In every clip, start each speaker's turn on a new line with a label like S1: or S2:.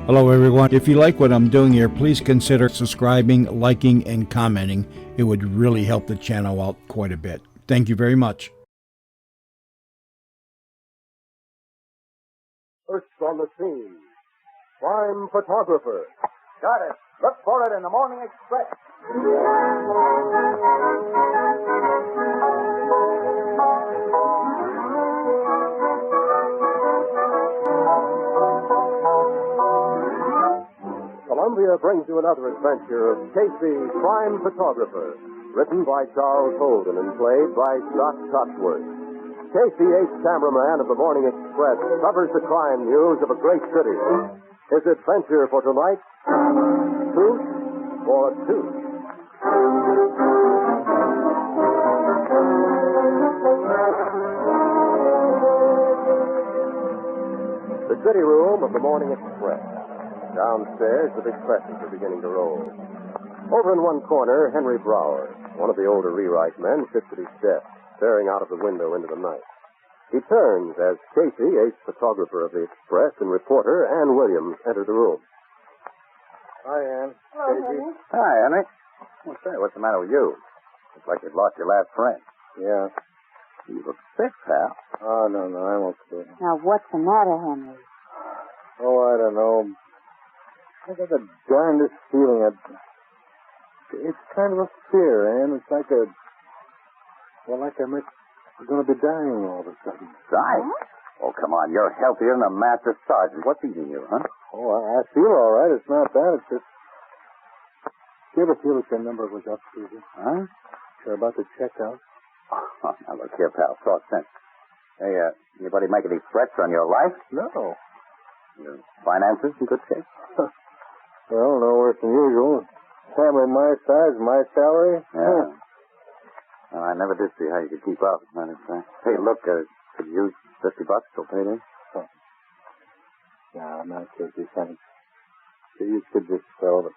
S1: Hello, everyone. If you like what I'm doing here, please consider subscribing, liking, and commenting. It would really help the channel out quite a bit. Thank you very much.
S2: First on the scene, Chime photographer.
S3: Got it. Look for it in the Morning Express.
S2: Columbia brings you another adventure of Casey, Crime Photographer, written by Charles Holden and played by Scott Cotsworth. Casey H. Cameraman of the Morning Express covers the crime news of a great city. His adventure for tonight, Truth or Tooth. The city room of the Morning Express. Downstairs, the big presses are beginning to roll. Over in one corner, Henry Brower, one of the older rewrite men, sits at his desk, staring out of the window into the night. He turns as Casey, ace photographer of the Express, and reporter Ann Williams enter the room.
S4: Hi, Ann.
S5: Hello,
S4: Casey.
S5: Henry.
S3: Hi, Henry. What's the matter with you? Looks like you've lost your last friend.
S4: Yeah.
S3: You look sick, pal.
S4: Oh, no, I'm okay.
S5: Now, what's the matter, Henry?
S4: Oh, I don't know. I got the darndest feeling. It's kind of a fear, Ann. It's like I'm going to be dying all of a sudden.
S3: Dying? Oh, come on. You're healthier than a master sergeant. What's eating you, huh?
S4: Oh, I feel all right. It's not that. It's just... Do you ever feel that your number was up, Susie?
S3: Huh?
S4: You're about to check out?
S3: Oh, now, look here, pal. Talk sense. Hey, anybody make any threats on your life?
S4: No.
S3: Your finances in good shape?
S4: Well, no worse than usual. Family my size, my salary.
S3: Yeah. Well, I never did see how you could keep up, as a matter of fact. Hey, look, could you use $50 till payday?
S4: Huh. No, not Casey, thanks. You could just sell it.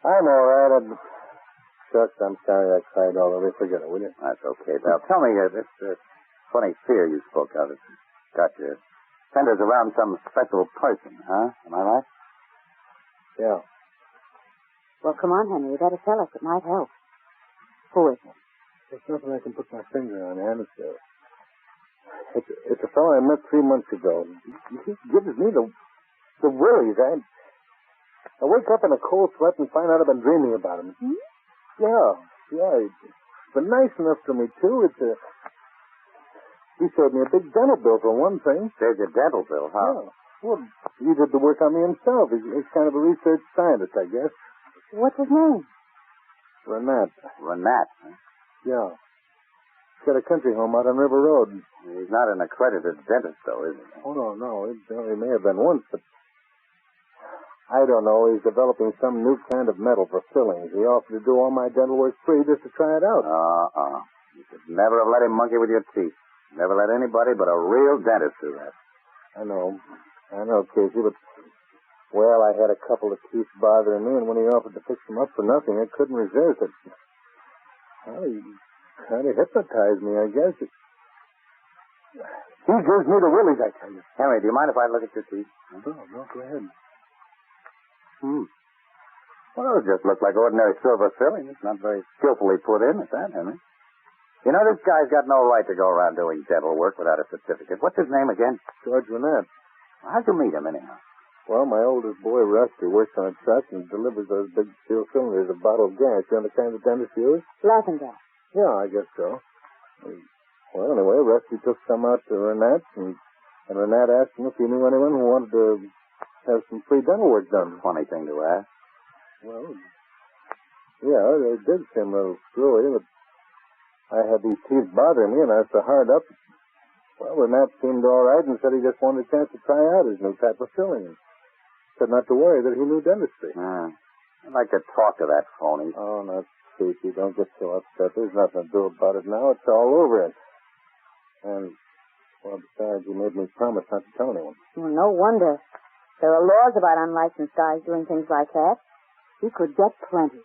S4: I'm all right. Shucks, I'm sorry I cried all over. Forget it, will you?
S3: That's okay, pal. Tell me, this funny fear you spoke of, it's got you centers around some special person, huh? Am I right?
S4: Yeah.
S5: Well, come on, Henry. You better tell us. It might help. Who is it?
S4: There's nothing I can put my finger on, Ann. It's a fellow I met 3 months ago. He gives me the willies. I wake up in a cold sweat and find out I've been dreaming about him.
S5: Hmm?
S4: Yeah. He's been nice enough to me, too. He showed me a big dental bill for one thing.
S3: There's your dental bill, huh?
S4: Yeah. Well, he did the work on me himself. He's kind of a research scientist, I guess.
S5: What's his name?
S4: Renat.
S3: Renat, huh?
S4: Yeah. He's got a country home out on River Road.
S3: He's not an accredited dentist, though, is he?
S4: Oh, no. He may have been once, but I don't know. He's developing some new kind of metal for fillings. He offered to do all my dental work free just to try it out.
S3: You should never have let him monkey with your teeth. Never let anybody but a real dentist do that.
S4: I know, Casey, but, well, I had a couple of teeth bothering me, and when he offered to fix them up for nothing, I couldn't resist it. Well, he kind of hypnotized me, I guess. He gives me the willies, I tell you.
S3: Henry, do you mind if I look at your teeth?
S4: No, go ahead.
S3: Well, those just look like ordinary silver fillings. Not very skillfully put in at that, Henry. You know, this guy's got no right to go around doing dental work without a certificate. What's his name again?
S4: George Renat.
S3: How'd you meet him, anyhow?
S4: Well, my oldest boy, Rusty, works on a truck and delivers those big steel cylinders of bottled gas. You understand the dentist use?
S5: Laughing gas.
S4: Yeah, I guess so. Well, anyway, Rusty took some out to Renat, and Renat asked him if he knew anyone who wanted to have some free dental work done.
S3: Funny thing to ask.
S4: Well, yeah, they did seem a little screwy, but I had these teeth bothering me, and I was so hard up. Well, Renat seemed all right and said he just wanted a chance to try out his new type of filling. Said not to worry, that he knew dentistry.
S3: I'd like to talk to that phony.
S4: Oh, now, Casey, don't get so upset. There's nothing to do about it now. It's all over it. And, well, besides, he made me promise not to tell anyone.
S5: Well, no wonder. There are laws about unlicensed guys doing things like that. He could get plenty.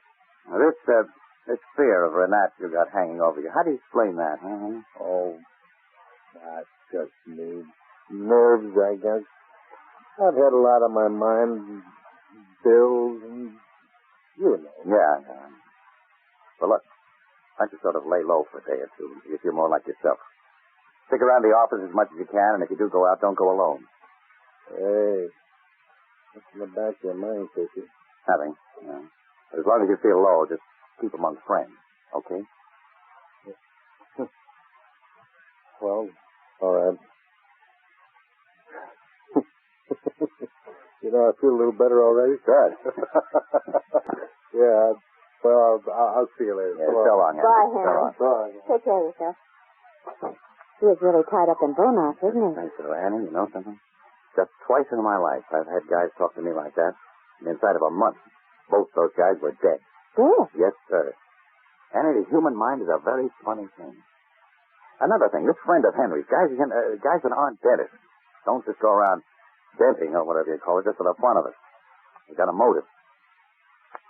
S3: Now, this fear of Renat you got hanging over you, how do you explain that, huh?
S4: Oh, that's just me. Nerves, I guess. I've had a lot on my mind. Bills and... You know.
S3: Yeah. Well, look, why don't you sort of lay low for a day or two until you feel more like yourself? Stick around the office as much as you can, and if you do go out, don't go alone.
S4: Hey, what's in the back of your mind, Casey?
S3: Nothing. Yeah. But as long as you feel low, just keep among friends, okay?
S4: Well, all right. You know, I feel a little better already.
S3: Good.
S4: Yeah, well, I'll see you later.
S3: Yeah, so long, Henry.
S5: Bye,
S3: So
S5: Henry.
S3: long.
S4: Bye.
S5: Take care of yourself. He is really tied up in burnouts, isn't he?
S3: Thanks, little Annie. You know something? Just twice in my life, I've had guys talk to me like that. And inside of a month, both those guys were dead.
S5: Dead?
S3: Yes, sir. Annie, the human mind is a very funny thing. Another thing, this friend of Henry's, guys that aren't dentists, don't just go around denting or whatever you call it, just for the fun of it. They got a motive.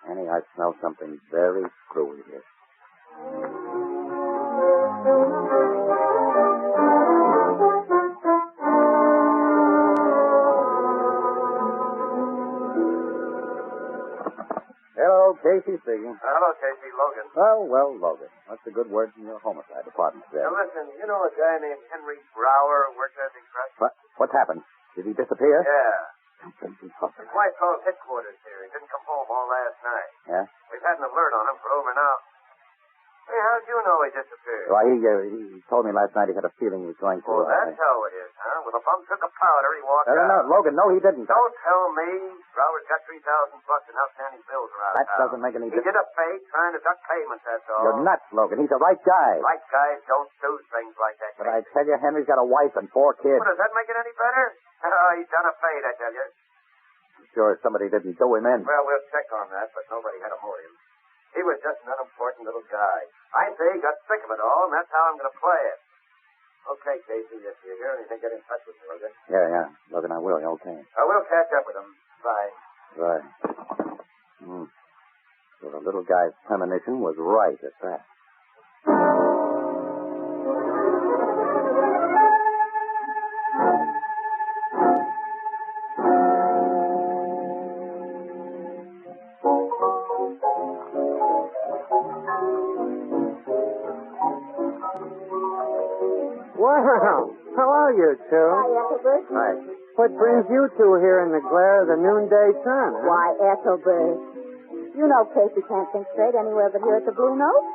S3: Annie, I smell something very screwy here. Hello, Casey speaking.
S2: Hello, Casey. Logan.
S3: Well, Logan. What's a good word from your homicide department there?
S2: Now, listen, you know a guy named Henry Brower who works at the express?
S3: What's happened? Did he disappear?
S2: Yeah.
S3: Casey,
S2: His wife called headquarters here. He didn't come home all last night.
S3: Yeah?
S2: We've had an alert on him for over now. Hey, how'd you know he disappeared?
S3: Well, he told me last night he had a feeling he was going to...
S2: Oh, that's how it is, huh? With a bump took a powder, he walked
S3: No,
S2: out.
S3: Logan, no, he didn't.
S2: Don't tell me. Brower's got $3,000 in outstanding bills around
S3: That
S2: town.
S3: doesn't make any
S2: He
S3: difference.
S2: did a fake trying to duck payments, that's all.
S3: You're nuts, Logan. He's the right guy.
S2: Right guys don't do things like that.
S3: But I tell you, Henry's got a wife and 4 kids.
S2: Well, does that make it any better? Oh, he's done a fade, I tell you.
S3: I'm sure somebody didn't do him in.
S2: Well, we'll check on that, but nobody had a motive. He was just an unimportant little guy. I say he got sick of it all, and that's how I'm going to play it. Okay, Casey, if you hear anything, get in touch with me, will you?
S3: Yeah. Logan, I will. Okay.
S2: I will catch up with him. Bye.
S3: Right. So the little guy's premonition was right at that.
S6: Well, how are you two?
S5: Hi, Ethelbert.
S3: Hi.
S6: What brings you two here in the glare of the noonday sun? Huh?
S5: Why, Ethelbert. You know Casey can't think straight anywhere but here at the Blue Note.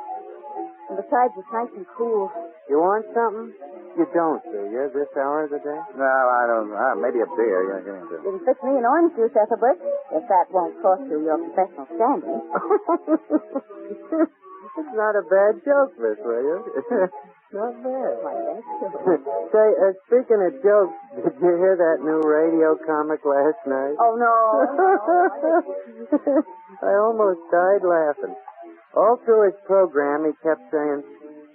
S5: And besides, it's nice and cool.
S6: You want something? You don't, do you, this hour of the day?
S3: No, I don't. Maybe a beer. Yeah, give me a beer.
S5: You can fix me an orange juice, Ethelbert, if that won't cost you your professional standing.
S6: It's not a bad joke, Miss Williams. Not bad.
S5: Why, thank you.
S6: Say, speaking of jokes, did you hear that new radio comic last night?
S5: Oh, no.
S6: I almost died laughing. All through his program, he kept saying,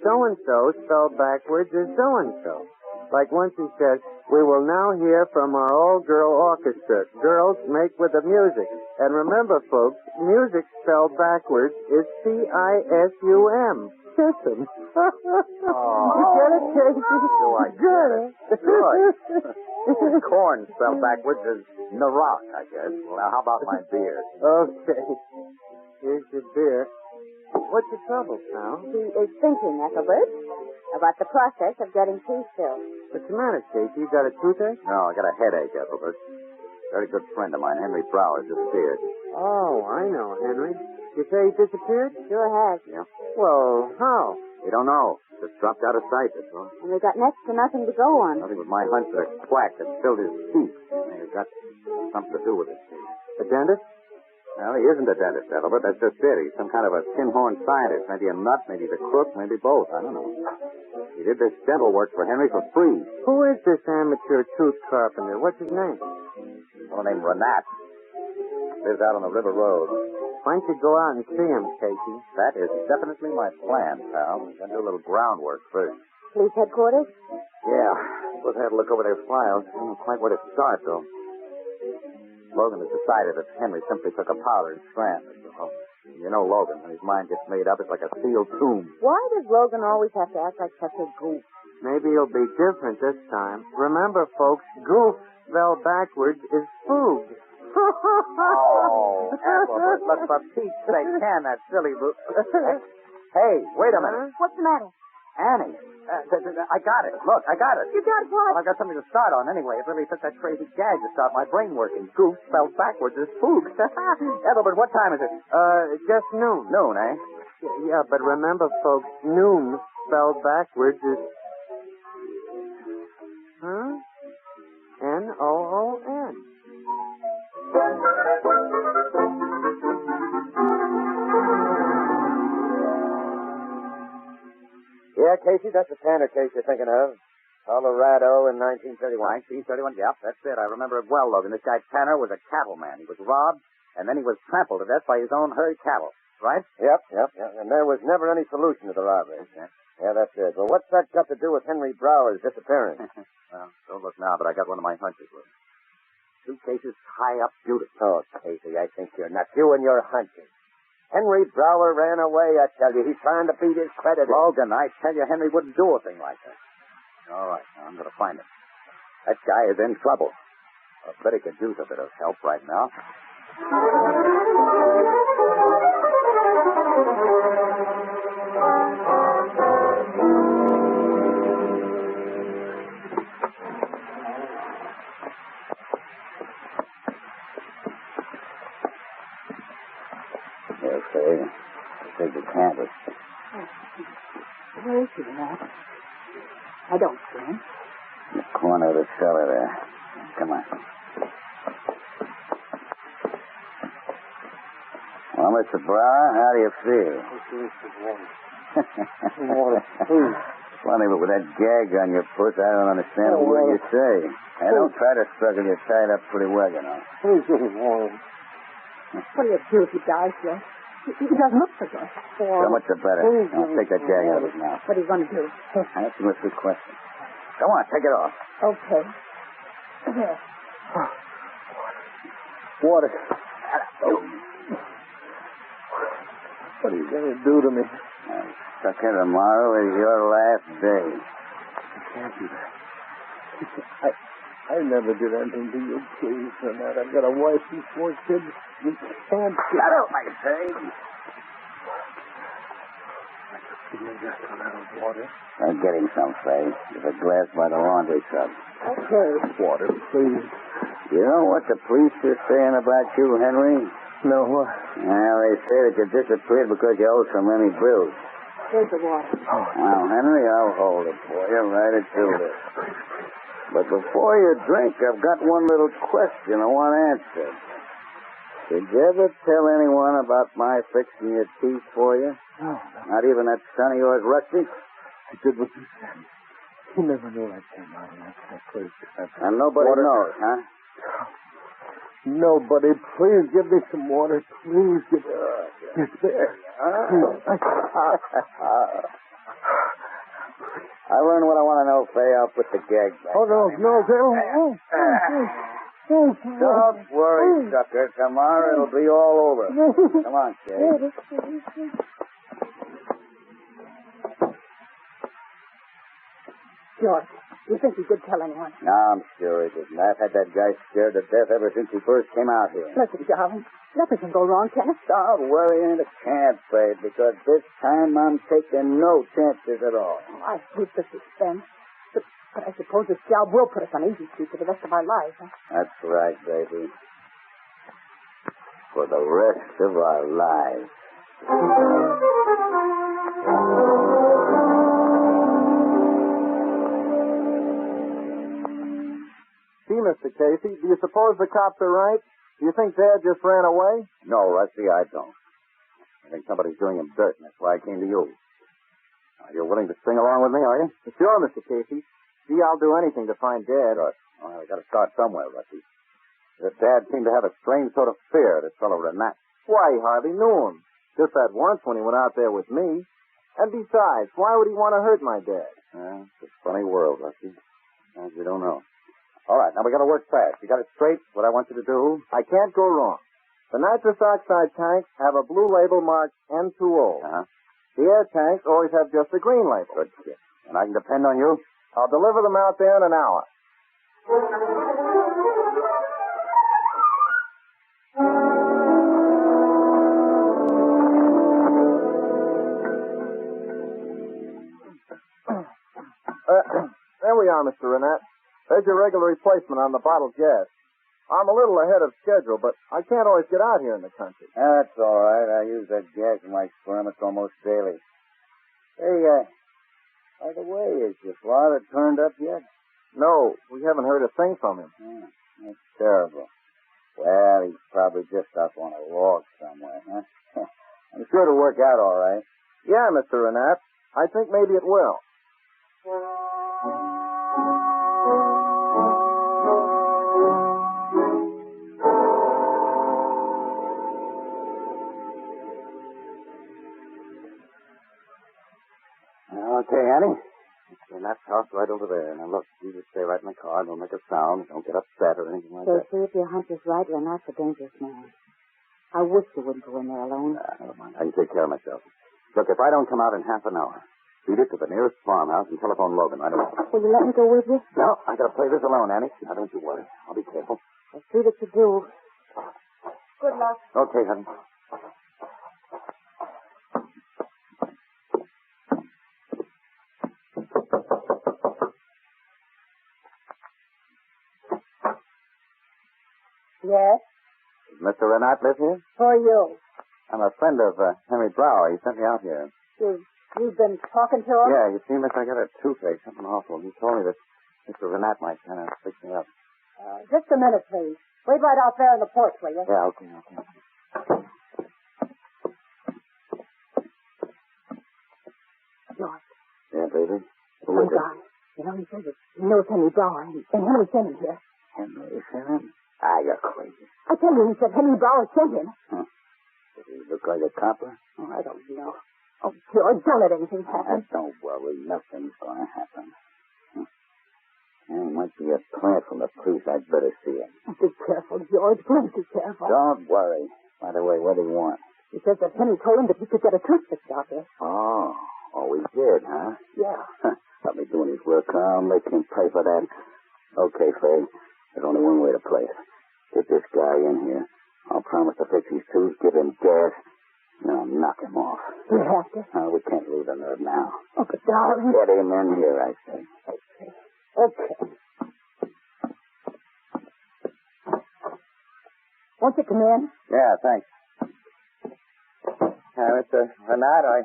S6: so-and-so spelled backwards is so-and-so. Like once he says, we will now hear from our all-girl orchestra. Girls, make with the music. And remember, folks, music spelled backwards is C-I-S-U-M. Kiss him. You get it, Casey?
S3: Do I
S6: Good.
S3: Good. Corn spelled backwards is Narak, I guess. Well, now, how about my beer?
S6: Okay. Here's your beer. What's your trouble, pal?
S5: He is thinking, Ethelbert, about the process of getting teeth filled.
S6: What's the matter, Casey? You got a toothache?
S3: No, I got a headache, Ethelbert. Very good friend of mine, Henry Brower, disappeared.
S6: Oh, I know, Henry. You say he disappeared?
S5: Sure has.
S3: Yeah?
S6: Well, how?
S3: We don't know. Just dropped out of sight, that's all.
S5: And we got next to nothing to go on.
S3: Nothing but my hunch that a quack had filled his teeth. Maybe it got something to do with it.
S6: A dentist?
S3: Well, he isn't a dentist, Ethelbert. That's just it. He's some kind of a tin-horn scientist. Maybe a nut, maybe the crook, maybe both. I don't know. He did this dental work for Henry for free.
S6: Who is this amateur tooth carpenter? What's his name?
S3: A fellow named Renat. Lives out on the River Road.
S6: Why don't you go out and see him, Casey?
S3: That is definitely my plan, pal. We're going to do a little groundwork first.
S5: Police headquarters?
S3: Yeah. We'll have to look over their files. I don't know quite where to start, though. Logan has decided that Henry simply took a powder and strand. You know Logan. When his mind gets made up, it's like a sealed tomb.
S5: Why does Logan always have to act like such a goof?
S6: Maybe it'll be different this time. Remember, folks, goof spelled backwards is foog.
S3: Oh, Ethelbert, look, for Pete's sake, can that silly... Hey, wait a minute.
S5: What's the matter?
S3: Annie, I got it. Look, I got it.
S5: You got
S3: Well,
S5: what?
S3: I've got something to start on anyway. It really took that crazy gag to start my brain working. Goof spelled backwards is foog. Ethelbert, what time is it?
S6: Just noon.
S3: Noon, eh?
S6: Yeah, but remember, folks, noon spelled backwards is... Huh? N-O-O-N.
S2: Yeah, Casey, that's the Tanner case you're thinking of. Colorado in 1931.
S3: 1931, yep, that's it. I remember it well, Logan. This guy Tanner was a cattleman. He was robbed, and then he was trampled to death by his own herd cattle. Right?
S2: Yep. And there was never any solution to the robbery. Yeah, that's it. Well, what's that got to do with Henry Brower's disappearance?
S3: Well, don't look now, but I got one of my hunches. Two cases high up Judas.
S2: Oh, Casey, I think you're nuts. You and your hunches. Henry Brower ran away, I tell you. He's trying to beat his creditors.
S3: Logan, I tell you, Henry wouldn't do a thing like that. All right, now I'm going to find him. That guy is in trouble. I bet he could use a bit of help right now. Yes, sir. Take the canvas.
S5: Where is he, Matt? I don't see him.
S3: In the corner of the cellar there. Come on. Well, Mr. Brower, how do you feel? Funny, but with that gag on your foot, I don't understand a word you say. Hey, don't try to struggle. You're tied up pretty well, you know.
S5: What do you do if he dies, Joe? He doesn't look so good.
S3: So much the better. I'll take that gag out of his mouth.
S5: What are you going to do?
S3: Ask him a few questions. Come on, take it off.
S5: Okay. Here.
S4: Water. What are you going to do to me?
S3: Stuck here tomorrow is your last day.
S4: You can't do that. I never did anything to you, please, and that. I've got a wife and 4 kids. You can't do
S3: Shut up, I say.
S4: Give me just a little water.
S3: I'm getting some, Fay. There's a glass by the laundry tub.
S5: Okay.
S4: Water, please.
S3: You know what the police are saying about you, Henry?
S4: No, what?
S3: Well, they say that you disappeared because you owe so many bills.
S5: Here's the water.
S3: Now, Henry, I'll hold it for you right until this. But before you drink, I've got one little question I want answered. Did you ever tell anyone about my fixing your teeth for you?
S4: No.
S3: Not even that son of yours, Rusty?
S4: I did what you said. You never knew I came out of that place.
S3: And nobody knows, huh?
S4: Nobody, please give me some water. Please give me... It's there.
S3: I learned what I want to know, Fay. I'll put the gag back.
S4: Oh, no.
S3: Don't worry, sucker. Tomorrow it'll be all over. Come on, Kay.
S5: George, you think he did tell anyone?
S3: No, I'm sure he didn't. I've had that guy scared to death ever since he first came out here.
S5: Listen, darling, nothing can go wrong, can it?
S3: Don't worry, ain't a chance, babe, because this time I'm taking no chances at all.
S5: Oh, I hate the suspense. But I suppose this job will put us on easy street for the rest of our lives, huh?
S3: That's right, baby. For the rest of our lives.
S4: See, Mr. Casey, do you suppose the cops are right? Do you think Dad just ran away?
S3: No, Rusty, I don't. I think somebody's doing him dirt, and that's why I came to you. Now, you're willing to sing along with me, are you?
S4: Sure, Mr. Casey. Gee, I'll do anything to find Dad.
S3: Good. Well, we got to start somewhere, Rusty. Your dad seemed to have a strange sort of fear of this fellow Renat.
S4: Why, he hardly knew him. Just that once when he went out there with me. And besides, why would he want to hurt my dad?
S3: Well, it's a funny world, Rusty. As we don't know. All right, now we got to work fast. You got it straight, what I want you to do?
S4: I can't go wrong. The nitrous oxide tanks have a blue label marked N2O.
S3: Uh-huh.
S4: The air tanks always have just a green label.
S3: Good shit. And I can depend on you?
S4: I'll deliver them out there in an hour. There we are, Mr. Renat. There's your regular replacement on the bottled gas. I'm a little ahead of schedule, but I can't always get out here in the country.
S3: That's all right. I use that gas in my experiments almost daily. Hey, by the way, is your father turned up yet?
S4: No, we haven't heard a thing from him.
S3: That's terrible. Well, he's probably just up on a log somewhere, huh? I'm sure it'll work out all right.
S4: Yeah, Mr. Renat. I think maybe it will.
S3: Okay, Annie. And that's house right over there. Now, look, you just stay right in the car. Don't make a sound. Don't get upset or anything like that.
S5: See if your hunch is right, you're not the dangerous man. I wish you wouldn't go in there alone.
S3: Never mind. I can take care of myself. Look, if I don't come out in half an hour, beat it to the nearest farmhouse and telephone Logan right away.
S5: Will you let me go with you?
S3: No, I gotta play this alone, Annie. Now, don't you worry. I'll be careful.
S5: I'll see that you do. Good luck.
S3: Okay, honey.
S5: Yes?
S3: Does Mr. Renat live here?
S5: Who are you?
S3: I'm a friend of Henry Brower. He sent me out here.
S5: You've been talking to him?
S3: Yeah, you see, miss, I got a toothache, something awful. He told me that Mr. Renat might kind of fix me up.
S5: Just a minute, please. Wait right out there on the porch, will you?
S3: Yeah, okay.
S5: George.
S3: Yeah, baby. Who
S5: Some
S3: is it?
S5: guy. You know, he says that he knows Henry Brower, and Henry sent him here.
S3: Henry sent him? Ah, you're crazy.
S5: I tell you, he said Henry Brower sent him.
S3: Huh. Does he look like a copper?
S5: Oh, I don't know. Oh, George, don't let anything happen.
S3: Don't worry. Nothing's going to happen. There might be a plant from the police. I'd better see him.
S5: Be careful, George. Please be careful.
S3: Don't worry. By the way, what do you want?
S5: He says that Henry told him that he could get a tooth fixed out there.
S3: Oh, he did, huh?
S5: Yeah.
S3: Let me doing his work. I'll make him pay for that. Okay, Faye. There's only one way to play it. Get this guy in here. I'll promise to fix his tooth, give him gas, and I'll knock him off.
S5: You have to?
S3: We can't leave him there now.
S5: Oh, but darling.
S3: Get him in here, I say.
S5: Okay. Won't you come in?
S3: Yeah, thanks. Mr. Renat, I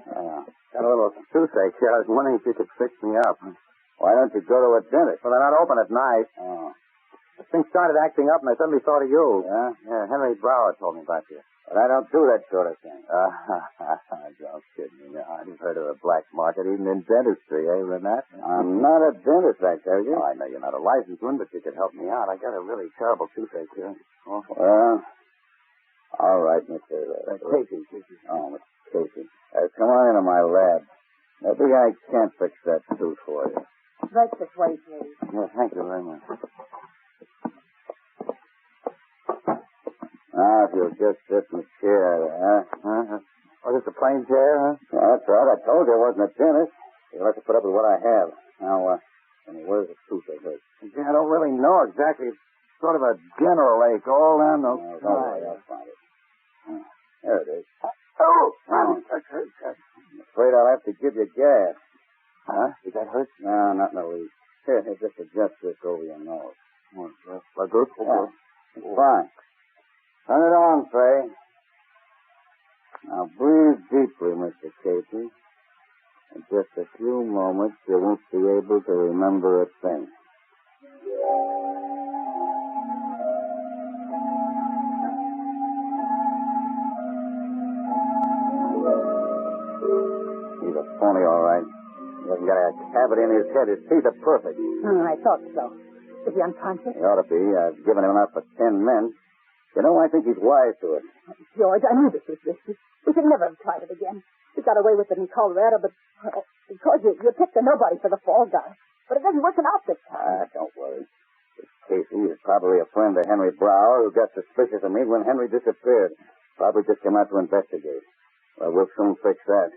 S3: got a little toothache here. I was wondering if you could fix me up. Why don't you go to a dentist? Well, they're not open at night. Oh. The thing started acting up, and I suddenly thought of you. Yeah, Henry Brower told me about you. But I don't do that sort of thing. Don't kid me. I've heard of a black market even in dentistry, eh, Renat? I'm not a dentist, I tell you. Oh, I know you're not a licensed one, but you could help me out. I got a really terrible toothache here. Awful. Well, all right, Mr. Casey. Oh, Mr. Casey. Come on into my lab. Maybe I can't fix that tooth for you.
S5: Right this way, please.
S3: Yeah, thank you very much. Now, if you'll just sit in the chair there, huh? Oh, just a plain chair, huh? Yeah, that's right. I told you I wasn't a dentist. You'll have to put up with what I have. Now, where's the tooth that hurts? I don't really know exactly. It's sort of a general ache all down the... Oh, don't worry, I'll find it. There it is. Oh! I'm afraid I'll have to give you gas. Huh? Did that hurt? No, not in the least. Here, just adjust this over your nose. Like this? Yeah. It's fine. Turn it on, Faye. Now breathe deeply, Mr. Casey. In just a few moments, you won't be able to remember a thing. He's a phony, all right. He hasn't got a cavity in his head. His teeth are perfect.
S5: I thought so. Is he unconscious?
S3: He ought to be. I've given him enough for 10 men. You know, I think he's wise to it.
S5: George, I knew this was risky. We should never have tried it again. We got away with it in Colorado, but because you picked a nobody for the fall guy. But it isn't working out this time.
S3: Don't worry. This Casey is probably a friend of Henry Brower who got suspicious of me when Henry disappeared. Probably just came out to investigate. Well, we'll soon fix that.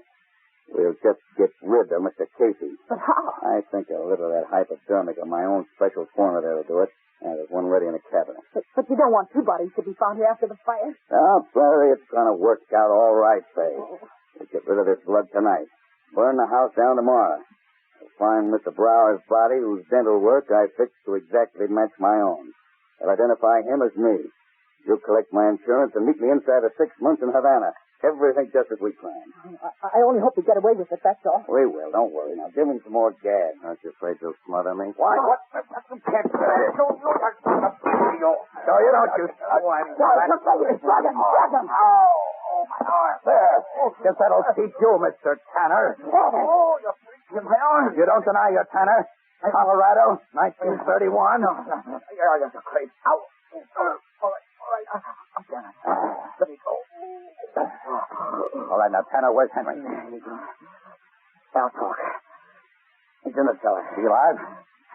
S3: We'll just get rid of Mr. Casey.
S5: But how?
S3: I think a little of that hypodermic of my own special formula will do it. And there's one ready in the cabinet.
S5: But you don't want two bodies to be found here after the fire.
S3: Don't worry, it's going to work out all right, Faye. We'll get rid of this blood tonight. Burn the house down tomorrow. We'll find Mr. Brower's body, whose dental work I fixed to exactly match my own. I'll identify him as me. You'll collect my insurance and meet me inside of 6 months in Havana. Everything just as we planned.
S5: I only hope we get away with it, that's all.
S3: We will, don't worry. Now give him some more gas. Aren't you afraid you'll smother me? Why? What? You can't do that. No, you don't shoot. Oh, I'm
S5: Drag him.
S3: Oh, my arm. There. Guess that'll teach you, Mr. Tanner. Oh, you freak. My arm. You don't deny you're Tanner. Colorado, 1931. You're crazy. Ow. All right. I'm Tanner. Let me go. All right, now, Tanner, where's Henry? Now, talk. He's in the cellar. Is he alive?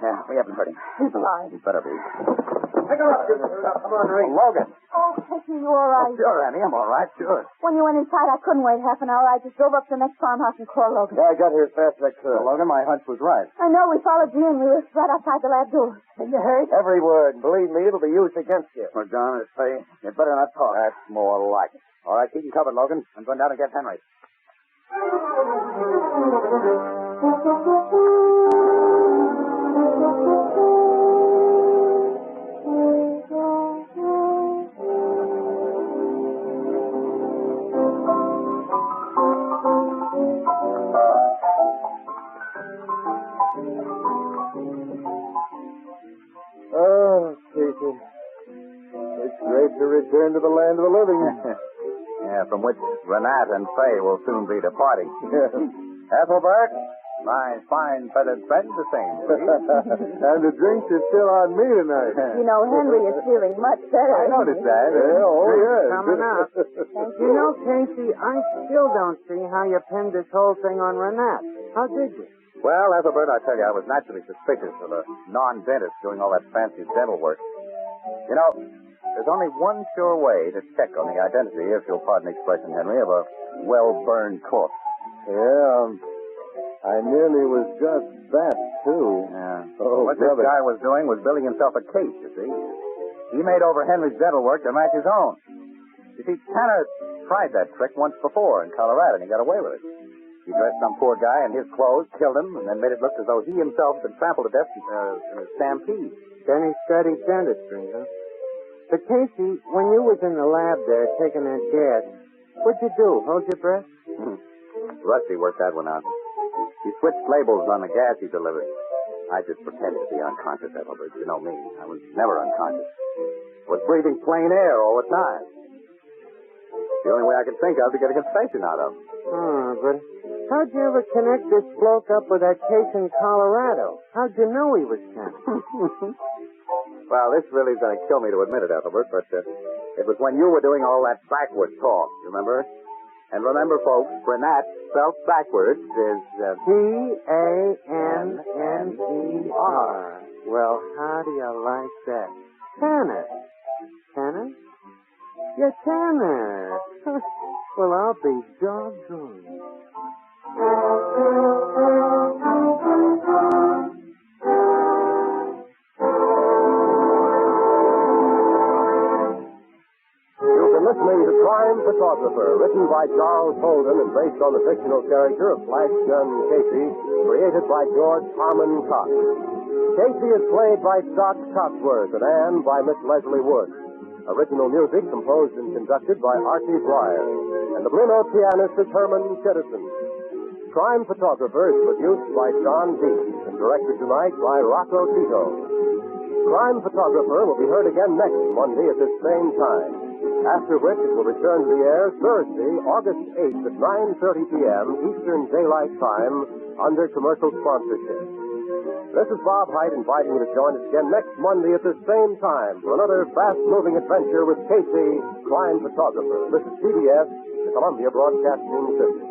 S3: Yeah, we haven't hurt him.
S5: He's alive.
S3: He better be.
S4: Pick her up. Come on, Ray.
S3: Logan.
S5: Oh, Casey, you all right?
S3: Oh, sure, Annie. I'm all right, sure.
S5: When you went inside, I couldn't wait half an hour. I just drove up to the next farmhouse and called Logan.
S4: Yeah, I got here as fast as I could.
S3: Well, Logan, my hunch was right.
S5: I know. We followed you in. We were right outside the lab door.
S4: Can you hurt? Every word. And believe me, it'll be used against you.
S3: Well, John, say, you better not talk. That's more like it. All right, keep him covered, Logan. I'm going down to get Henry.
S4: Oh, Casey. It's great to return to the land of the living.
S3: Yeah, from which Renat and Faye will soon be departing. Ethelbert, my fine feathered friend, the same, please.
S4: And the drinks are still on me tonight.
S5: You know, Henry is feeling much better.
S3: I noticed that.
S4: Yeah, oh, yes.
S6: Coming up. You know, Casey, I still don't see how you pinned this whole thing on Renat. How did you?
S3: Well, Ethelbert, I tell you, I was naturally suspicious of a non-dentist doing all that fancy dental work. You know, there's only one sure way to check on the identity, if you'll pardon the expression, Henry, of a well-burned corpse.
S4: Yeah, I nearly was just that, too.
S3: Yeah.
S4: Oh,
S3: what
S4: brother.
S3: this guy was doing was building himself a case, you see. He made over Henry's dental work to match his own. You see, Tanner tried that trick once before in Colorado, and he got away with it. He dressed some poor guy in his clothes, killed him, and then made it look as though he himself had been trampled to death in a stampede.
S6: Then he studied dentistry, huh? But, Casey, when you was in the lab there taking that gas, what'd you do? Hold your breath?
S3: Rusty worked that one out. He switched labels on the gas he delivered. I just pretended to be unconscious, Ethelbert. You know me. I was never unconscious. Was breathing plain air all the time. The only way I could think of to get a confession out of him.
S6: Oh, but how'd you ever connect this bloke up with that case in Colorado? How'd you know he was Tanner?
S3: Well, this really is going to kill me to admit it, Ethelbert, but it was when you were doing all that backward talk, you remember? And remember, folks, Renat, spelled backwards, is
S6: Tanner. Well, how do you like that? Tanner. Tanner? You're Tanner. Well, I'll be doggone.
S2: Listening to Crime Photographer, written by Charles Holden and based on the fictional character of Flash Gun Casey, created by George Harmon Cox. Casey is played by Doc Cotsworth and Anne by Miss Leslie Wood. Original music composed and conducted by Archie Blyer. And the Blue Note pianist is Herman Chittison. Crime Photographer is produced by John Deese and directed tonight by Rocco Tito. Crime Photographer will be heard again next Monday at this same time. After which it will return to the air Thursday, August 8th at 9:30 p.m. Eastern Daylight Time under commercial sponsorship. This is Bob Hyde inviting you to join us again next Monday at the same time for another fast-moving adventure with Casey, Crime Photographer. This is CBS, the Columbia Broadcasting System.